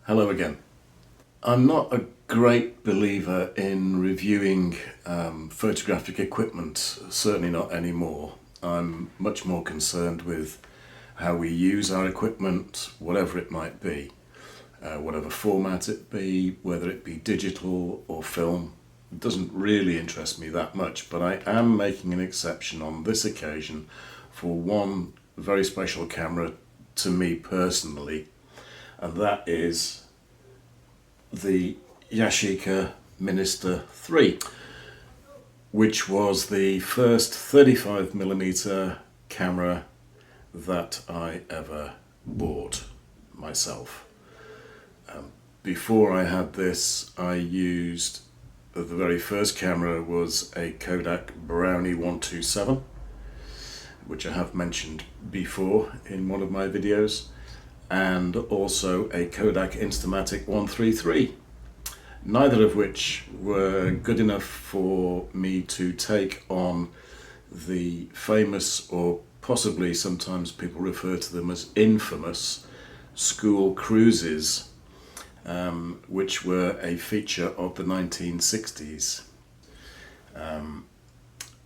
Hello again. I'm not a great believer in reviewing photographic equipment, certainly not anymore. I'm much more concerned with how we use our equipment, whatever it might be, whatever format it be, whether it be digital or film. It doesn't really interest me that much, but I am making an exception on this occasion for one very special camera to me personally, and that is the Yashica Minister 3, which was the first 35mm camera that I ever bought myself. Before I had this, I used the very first camera was a Kodak Brownie 127, which I have mentioned before in one of my videos, and also a Kodak Instamatic 133, neither of which were good enough for me to take on the famous, or possibly sometimes people refer to them as infamous, school cruises, which were a feature of the 1960s.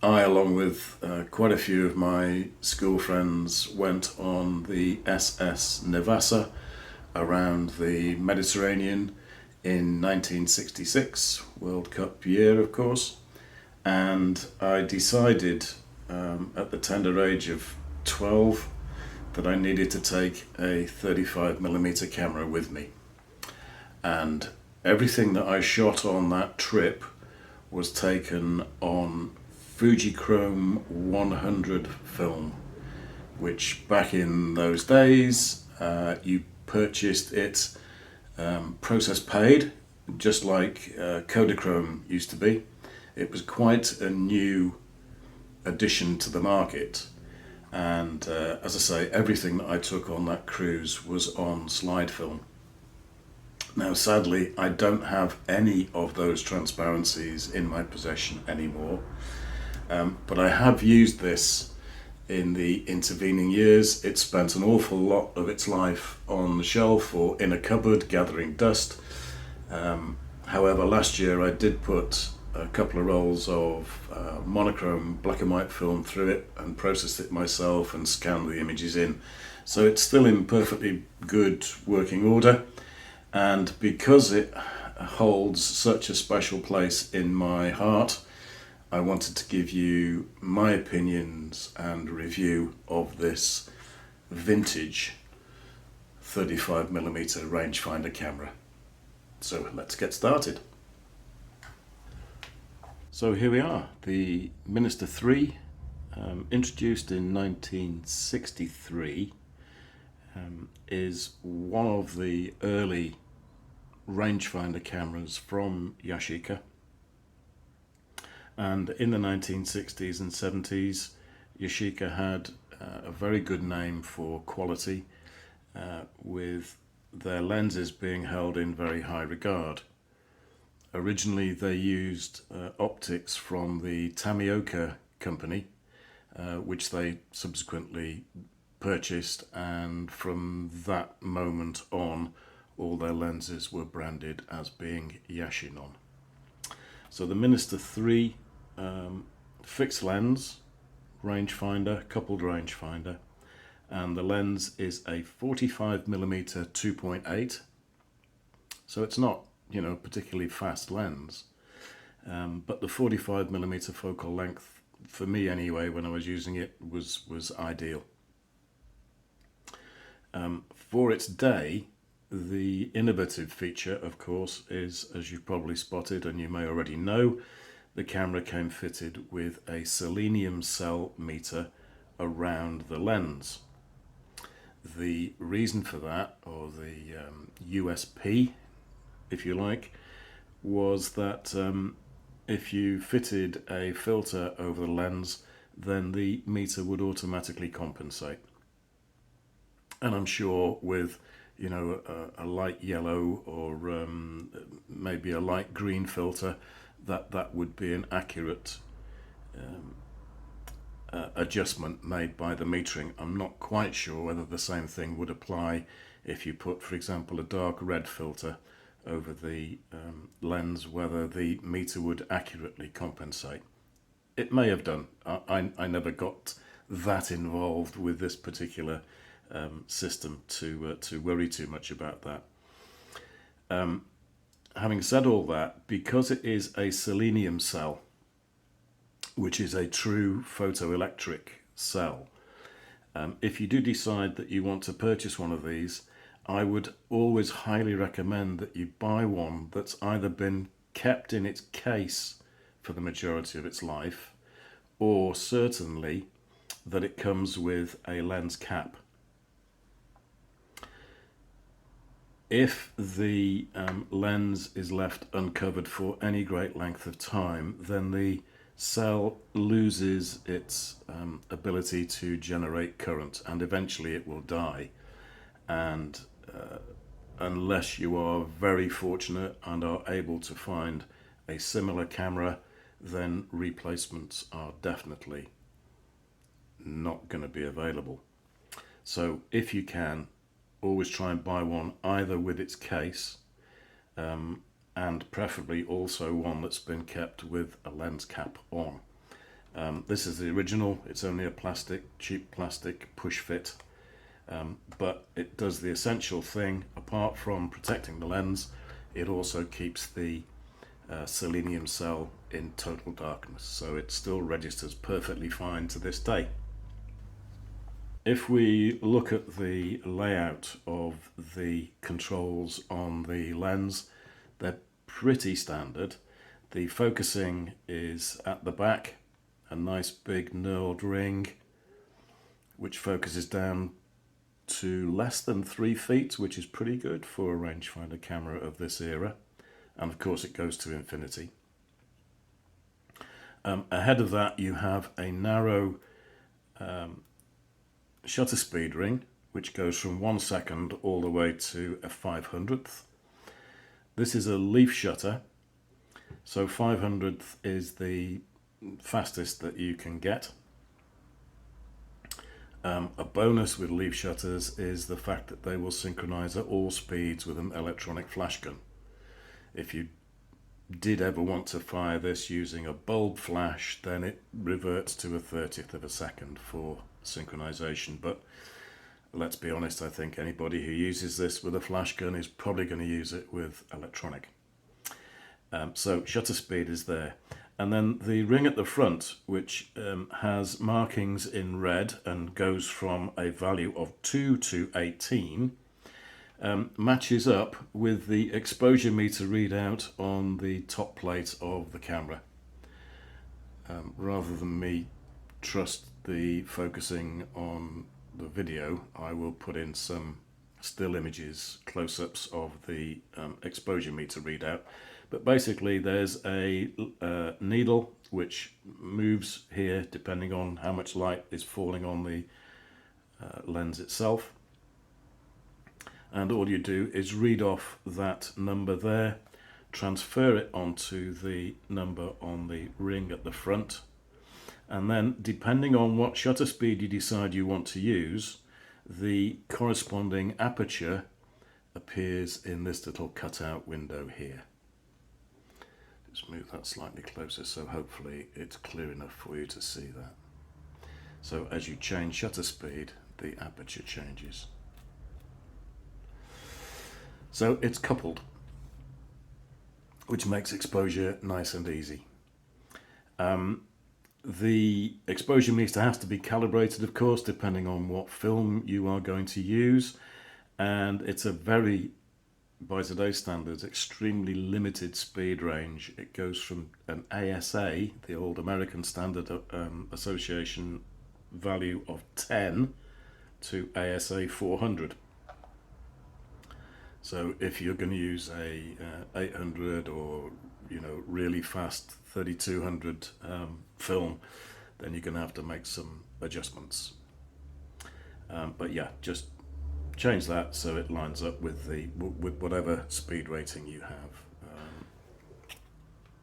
I, along with quite a few of my school friends, went on the SS Nevasa around the Mediterranean in 1966, World Cup year of course, and I decided at the tender age of 12 that I needed to take a 35mm camera with me, and everything that I shot on that trip was taken on Fujichrome 100 film, which back in those days you purchased it process paid, just like Kodachrome used to be. It was quite a new addition to the market, and as I say, everything that I took on that cruise was on slide film. Now sadly I don't have any of those transparencies in my possession anymore. But I have used this in the intervening years. It spent an awful lot of its life on the shelf or in a cupboard gathering dust. However, last year I did put a couple of rolls of monochrome black and white film through it and processed it myself and scanned the images in. So it's still in perfectly good working order, and because it holds such a special place in my heart, I wanted to give you my opinions and review of this vintage 35mm rangefinder camera. So let's get started. So here we are, the Minister 3, introduced in 1963, is one of the early rangefinder cameras from Yashica. And in the 1960s and 70s, Yashica had a very good name for quality, with their lenses being held in very high regard. Originally they used optics from the Tamioka company, which they subsequently purchased, and from that moment on all their lenses were branded as being Yashinon. So the Minister 3 fixed lens rangefinder, coupled rangefinder, and the lens is a 45mm 2.8, so it's not, particularly fast lens, but the 45mm focal length, for me anyway, when I was using it, was ideal. For its day, the innovative feature, of course, is, as you've probably spotted and you may already know, the camera came fitted with a selenium cell meter around the lens. The reason for that, or the USP, if you like, was that if you fitted a filter over the lens, then the meter would automatically compensate. And I'm sure with a light yellow or maybe a light green filter, that would be an accurate adjustment made by the metering. I'm not quite sure whether the same thing would apply if you put, for example, a dark red filter over the lens, whether the meter would accurately compensate. It may have done. I never got that involved with this particular system to worry too much about that. Having said all that, because it is a selenium cell, which is a true photoelectric cell, if you do decide that you want to purchase one of these, I would always highly recommend that you buy one that's either been kept in its case for the majority of its life, or certainly that it comes with a lens cap. If the lens is left uncovered for any great length of time, then the cell loses its ability to generate current, and eventually it will die. And unless you are very fortunate and are able to find a similar camera, then replacements are definitely not going to be available. So if you can, always try and buy one either with its case, and preferably also one that's been kept with a lens cap on. This is the original. It's only a cheap plastic push fit, but it does the essential thing. Apart from protecting the lens, it also keeps the selenium cell in total darkness, so it still registers perfectly fine to this day. If we look at the layout of the controls on the lens, they're pretty standard. The focusing is at the back, a nice big knurled ring which focuses down to less than 3 feet, which is pretty good for a rangefinder camera of this era, and of course it goes to infinity. Ahead of that you have a narrow shutter speed ring which goes from 1 second all the way to a 500th. This is a leaf shutter, so 500th is the fastest that you can get. A bonus with leaf shutters is the fact that they will synchronize at all speeds with an electronic flash gun. If you did ever want to fire this using a bulb flash, then it reverts to a 30th of a second for synchronization. But let's be honest, I think anybody who uses this with a flash gun is probably going to use it with electronic. So shutter speed is there. And then the ring at the front, which has markings in red and goes from a value of 2 to 18, matches up with the exposure meter readout on the top plate of the camera. Rather than me trust the focusing on the video, I will put in some still images, close-ups of the exposure meter readout. But basically there's a needle which moves here depending on how much light is falling on the lens itself. And all you do is read off that number there, transfer it onto the number on the ring at the front, and then depending on what shutter speed you decide you want to use, the corresponding aperture appears in this little cutout window here. Just move that slightly closer so hopefully it's clear enough for you to see that. So as you change shutter speed, the aperture changes. So it's coupled, which makes exposure nice and easy. The exposure meter has to be calibrated, of course, depending on what film you are going to use, and it's a very, by today's standards, extremely limited speed range. It goes from an ASA, the old American Standard Association value of 10, to ASA 400. So if you're going to use a 800 or really fast 3200 film, then you're going to have to make some adjustments. But yeah, just change that so it lines up with whatever speed rating you have.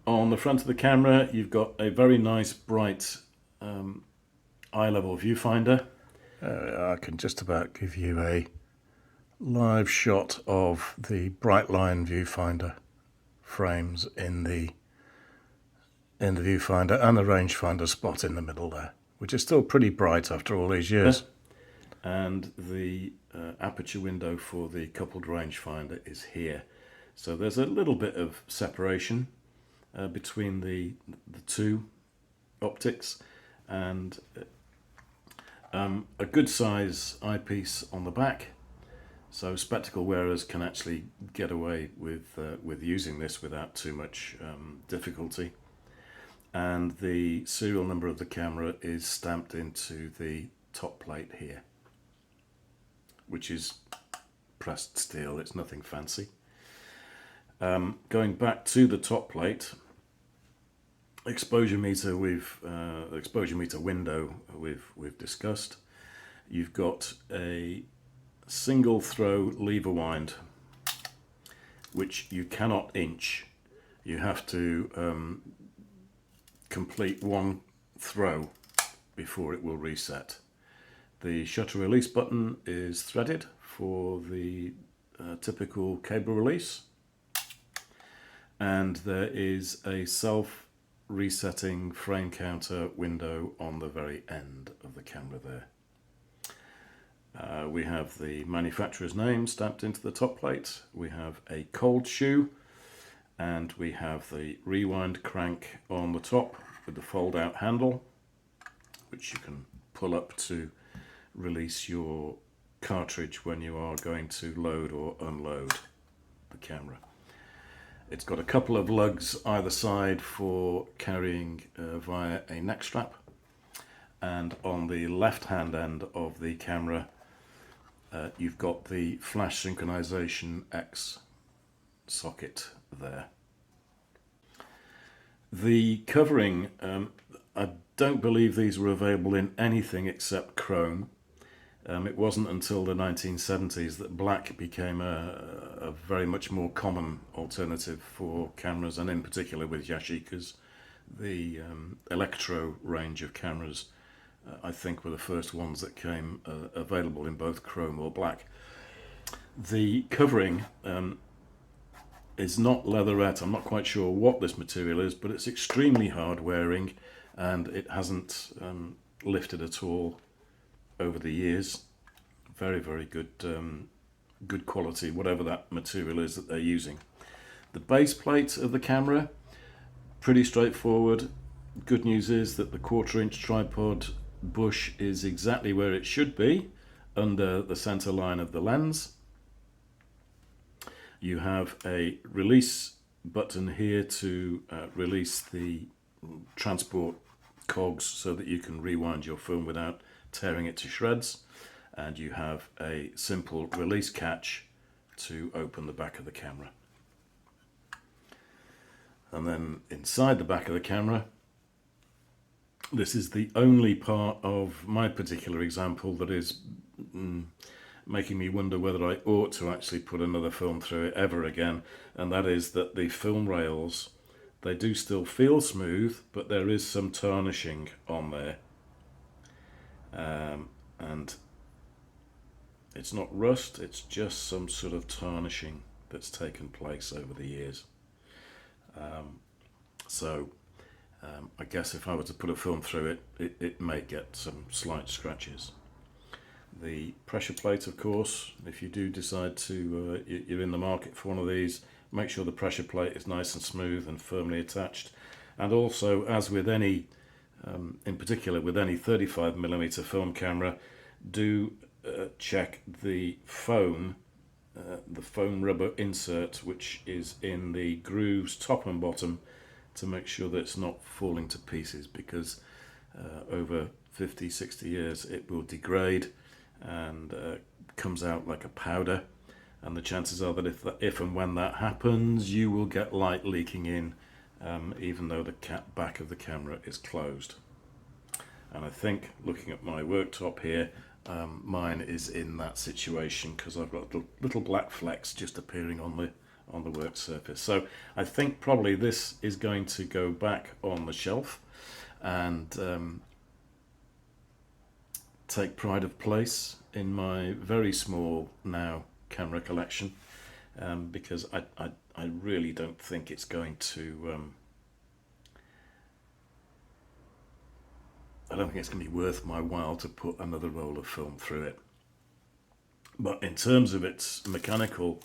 On the front of the camera, you've got a very nice bright eye level viewfinder. I can just about give you a live shot of the bright line viewfinder frames in the viewfinder and the rangefinder spot in the middle there, which is still pretty bright after all these years. And the aperture window for the coupled rangefinder is here. So there's a little bit of separation between the two optics, and a good size eyepiece on the back, so spectacle wearers can actually get away with using this without too much difficulty. And the serial number of the camera is stamped into the top plate here, which is pressed steel. It's nothing fancy. Going back to the top plate, exposure meter exposure meter window we've discussed. You've got a single throw lever wind, which you cannot inch. You have to complete one throw before it will reset. The shutter release button is threaded for the typical cable release, and there is a self-resetting frame counter window on the very end of the camera there. We have the manufacturer's name stamped into the top plate, we have a cold shoe, and we have the rewind crank on the top with the fold-out handle, which you can pull up to release your cartridge when you are going to load or unload the camera. It's got a couple of lugs either side for carrying via a neck strap, and on the left hand end of the camera you've got the flash synchronization X socket there. The covering, I don't believe these were available in anything except chrome. It wasn't until the 1970s that black became a very much more common alternative for cameras, and in particular with Yashicas. The Electro range of cameras, I think, were the first ones that came available in both chrome or black. The covering is not leatherette. I'm not quite sure what this material is, but it's extremely hard wearing, and it hasn't lifted at all over the years. Very, very good good quality, whatever that material is that they're using. The base plate of the camera, pretty straightforward. Good news is that the 1/4 inch tripod bush is exactly where it should be, under the center line of the lens. You have a release button here to release the transport cogs so that you can rewind your film without tearing it to shreds, and you have a simple release catch to open the back of the camera. And then inside the back of the camera, this is the only part of my particular example that is making me wonder whether I ought to actually put another film through it ever again, and that is that the film rails, they do still feel smooth, but there is some tarnishing on there. And it's not rust, it's just some sort of tarnishing that's taken place over the years. I guess if I were to put a film through it, it may get some slight scratches. The pressure plate, of course, if you do decide to, you're in the market for one of these, make sure the pressure plate is nice and smooth and firmly attached. And also, as with any, in particular with any 35mm film camera, do check the foam rubber insert which is in the grooves top and bottom, to make sure that it's not falling to pieces, because over 50-60 years it will degrade and comes out like a powder, and the chances are that if and when that happens, you will get light leaking in, even though the back of the camera is closed. And I think, looking at my worktop here, mine is in that situation, because I've got little black flecks just appearing on the work surface. So I think probably this is going to go back on the shelf and take pride of place in my very small now camera collection, because I really don't think it's going to I don't think it's going to be worth my while to put another roll of film through it. But in terms of its mechanical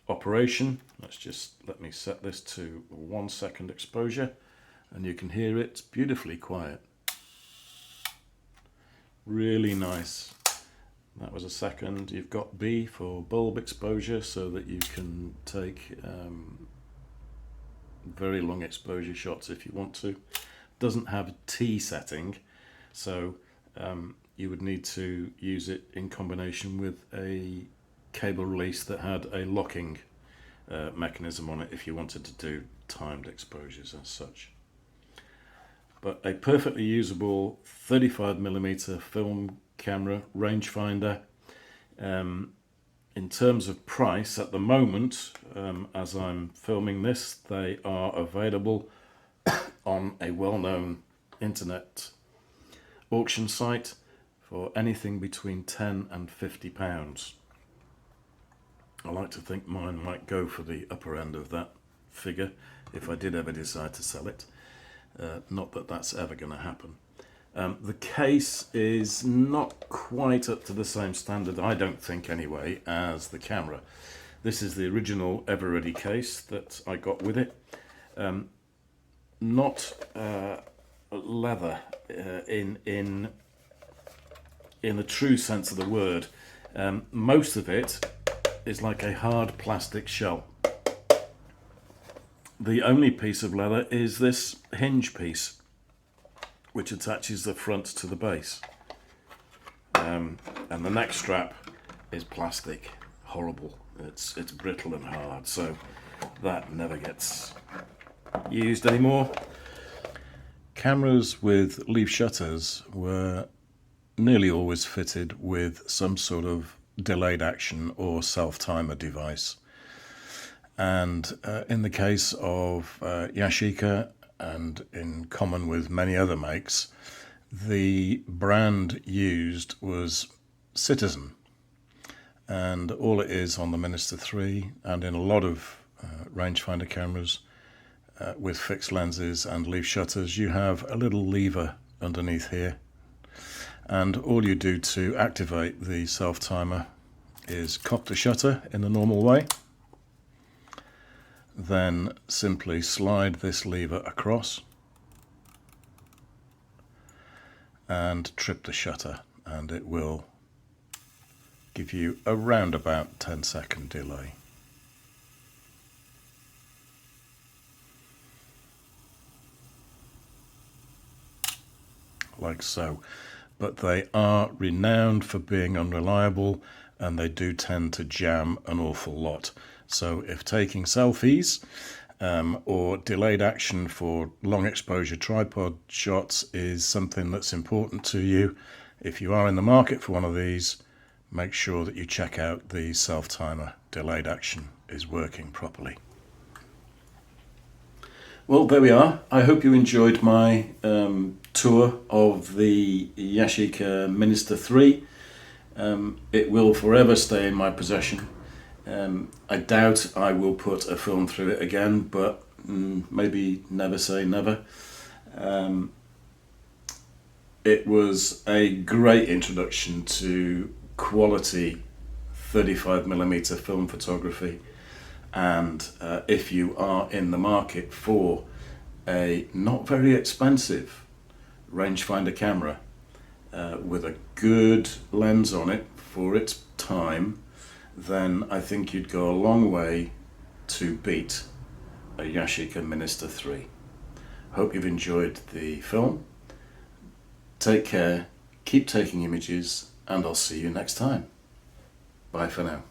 operation, let me set this to 1 second exposure, and you can hear it beautifully quiet. Really nice. That was a second. You've got B for bulb exposure, so that you can take very long exposure shots if you want to. Doesn't have a T setting, so you would need to use it in combination with a cable release that had a locking mechanism on it if you wanted to do timed exposures as such. But a perfectly usable 35mm film camera rangefinder. In terms of price, at the moment, as I'm filming this, they are available on a well-known internet auction site for anything between £10 and £50. I like to think mine might go for the upper end of that figure if I did ever decide to sell it. Not that that's ever going to happen. The case is not quite up to the same standard, I don't think anyway, as the camera. This is the original Everready case that I got with it. Not leather in the true sense of the word. Most of it is like a hard plastic shell. The only piece of leather is this hinge piece, which attaches the front to the base. And the neck strap is plastic. Horrible. It's brittle and hard, so that never gets used anymore. Cameras with leaf shutters were nearly always fitted with some sort of delayed action or self-timer device. And in the case of Yashica, and in common with many other makes, the brand used was Citizen. And all it is on the Minister 3 and in a lot of rangefinder cameras with fixed lenses and leaf shutters, you have a little lever underneath here. And all you do to activate the self-timer is cock the shutter in the normal way. Then simply slide this lever across and trip the shutter, and it will give you around about 10-second delay. Like so. But they are renowned for being unreliable, and they do tend to jam an awful lot. So if taking selfies or delayed action for long exposure tripod shots is something that's important to you, if you are in the market for one of these, make sure that you check out the self-timer. Delayed action is working properly. Well, there we are. I hope you enjoyed my tour of the Yashica Minister 3. It will forever stay in my possession. I doubt I will put a film through it again, but maybe never say never. It was a great introduction to quality 35mm film photography, and if you are in the market for a not very expensive rangefinder camera with a good lens on it for its time, then I think you'd go a long way to beat a Yashica Minister 3. Hope you've enjoyed the film. Take care, keep taking images, and I'll see you next time. Bye for now.